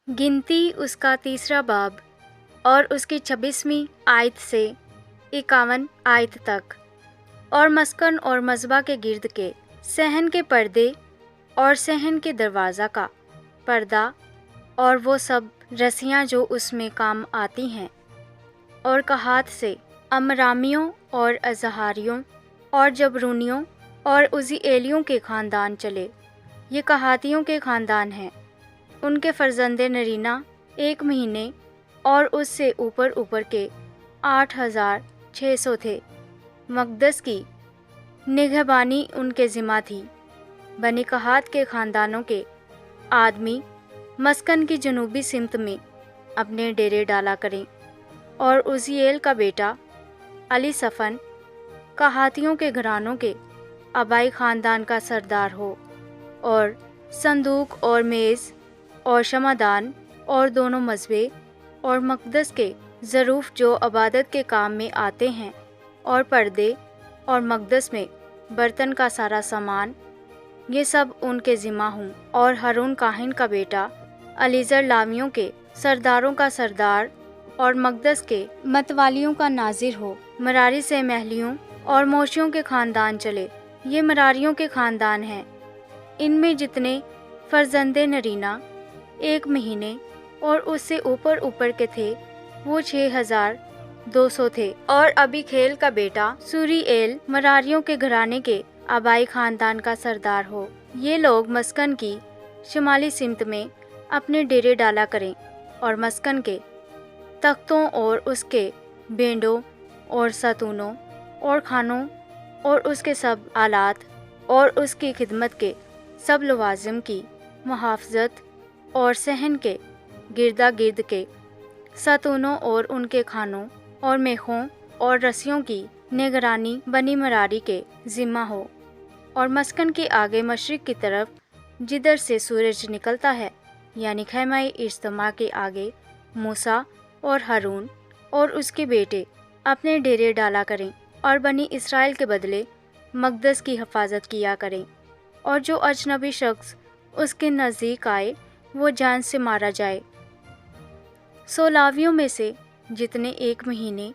गिनती उसका तीसरा बाब और उसकी 26वीं आयत से 51 आयत तक। और मस्कन और मज़बा के गिर्द के सहन के पर्दे और सहन के दरवाज़ा का पर्दा और वो सब रस्सियाँ जो उसमें काम आती हैं, और कहात से अमरामियों और अज़हारियों और जबरूनियों और उज़ीएलियों के ख़ानदान चले। ये कहातियों के ख़ानदान हैं। उनके फ़र्ज़ंदे नरीना 1 महीने और उससे ऊपर ऊपर के 8600 थे। मक़दस की निगहबानी उनके ज़िम्मा थी। बनी कहात के ख़ानदानों के आदमी मस्कन की जनूबी सिमत में अपने डेरे डाला करें। और उज़ीएल का बेटा अलीसफ़न कहातियों के घरानों के आबाई ख़ानदान का सरदार हो। और संदूक और मेज़ और शमादान और दोनों मज़बे और मक़दस के ज़रूफ़ जो इबादत के काम में आते हैं और पर्दे और मक़दस में बर्तन का सारा सामान, ये सब उनके ज़िम्मा हूँ। और हारून काहिन का बेटा अलीज़र लावियों के सरदारों का सरदार और मक़दस के मतवालियों का नाज़िर हो। मरारी से महलियों और मोशियों के ख़ानदान चले। ये मरारियों के ख़ानदान हैं। इनमें जितने फ़र्ज़ंदे नरीना 1 महीने और उससे ऊपर ऊपर के थे वो 6200 थे। और अबी खेल का बेटा सूरीएल मरारियों के घराने के आबाई ख़ानदान का सरदार हो। ये लोग मस्कन की शुमाली सिमत में अपने डेरे डाला करें। और मस्कन के तख्तों और उसके बेंडों और सतूनों और खानों और उसके सब आलात और उसकी खिदमत के सब लवाजिम की मुहाफ़ज़त और सहन के गिरदा गिर्द के सतूनों और उनके खानों और मेखों और रस्सियों की निगरानी बनी मरारी के ज़िम्मा हो। और मस्कन के आगे मशरिक़ की तरफ जिधर से सूरज निकलता है, यानी ख़ैमा इज्तिमा के आगे मूसा और हारून और उसके बेटे अपने डेरे डाला करें। और बनी इसराइल के बदले मक़दस की हिफाजत किया करें। और जो अजनबी शख्स उसके नज़दीक आए वो जान से मारा जाए। सो लावियों में से जितने 1 महीने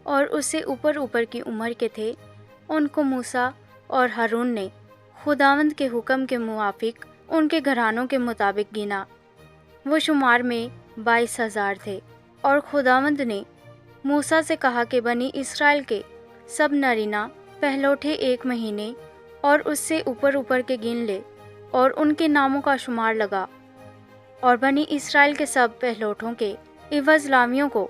और उससे ऊपर ऊपर की उम्र के थे, उनको मूसा और हारून ने खुदावंद के हुक्म के मुवाफिक उनके घरानों के मुताबिक गिना। वो शुमार में 22,000 थे। और खुदावंद ने मूसा से कहा कि बनी इसराइल के सब नरीना पहलौठे 1 महीने और उससे ऊपर ऊपर के गिन ले और उनके नामों का शुमार लगा। और बनी इसराइल के सब पहलौठों के इवज़ लावियों को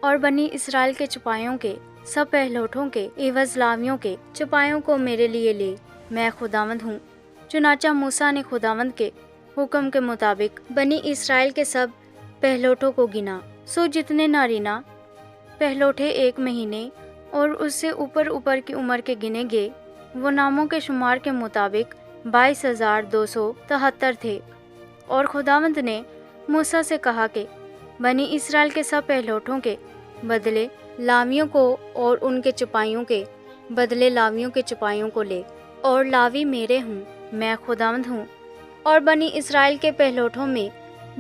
और बनी इसराइल के चपायों के सब पहलौठों के इवज़ लावियों के चपायों को मेरे लिए ले। मैं खुदावंद हूँ। चुनाचा मूसा ने खुदावंद के हुक्म के मुताबिक बनी इसराइल के सब पहलौठों को गिना। सो जितने नारीना पहलौठे 1 महीने और उससे ऊपर ऊपर की उम्र के गिने गए, वो नामों के शुमार के मुताबिक 22,273 थे। और खुदावंद ने मूसा से कहा कि बनी इसराइल के सब पहलौठों के बदले लावियों को और उनके चपाइयों के बदले लावियों के चपाइयों को ले। और लावी मेरे हूँ, मैं खुदावंद हूँ। और बनी इसराइल के पहलौठों में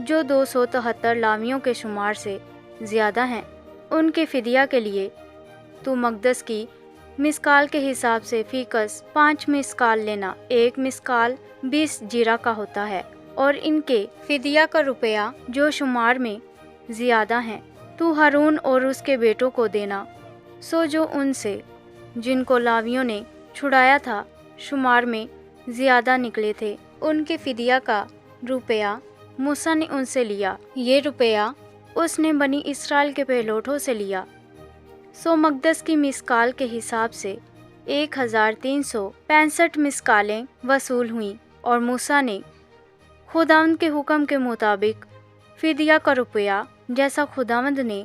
जो 273 लावियों के शुमार से ज़्यादा हैं, उनके फ़िदिया के लिए तू मक़दस की मिस्काल के हिसाब से फ़ीकस 5 मिस्काल लेना। 1 मिस्काल 20 जीरा का होता है। और इनके फ़िदिया का रुपया जो शुमार में ज़्यादा हैं, तू हारून और उसके बेटों को देना। सो जो उनसे जिनको लावियों ने छुड़ाया था शुमार में ज़्यादा निकले थे, उनके फ़िदिया का रुपया मूसा ने उनसे लिया। ये रुपया उसने बनी इसराइल के पहलौठों से लिया। सो मक़दस की मिस्काल के हिसाब से 1365 मिस्कालें वसूल हुईं। और मूसा ने खुदावंद के हुक्म के मुताबिक फ़िदिया का रुपया जैसा खुदावंद ने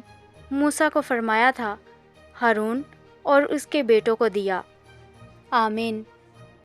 मूसा को फरमाया था, हारून और उसके बेटों को दिया। आमीन।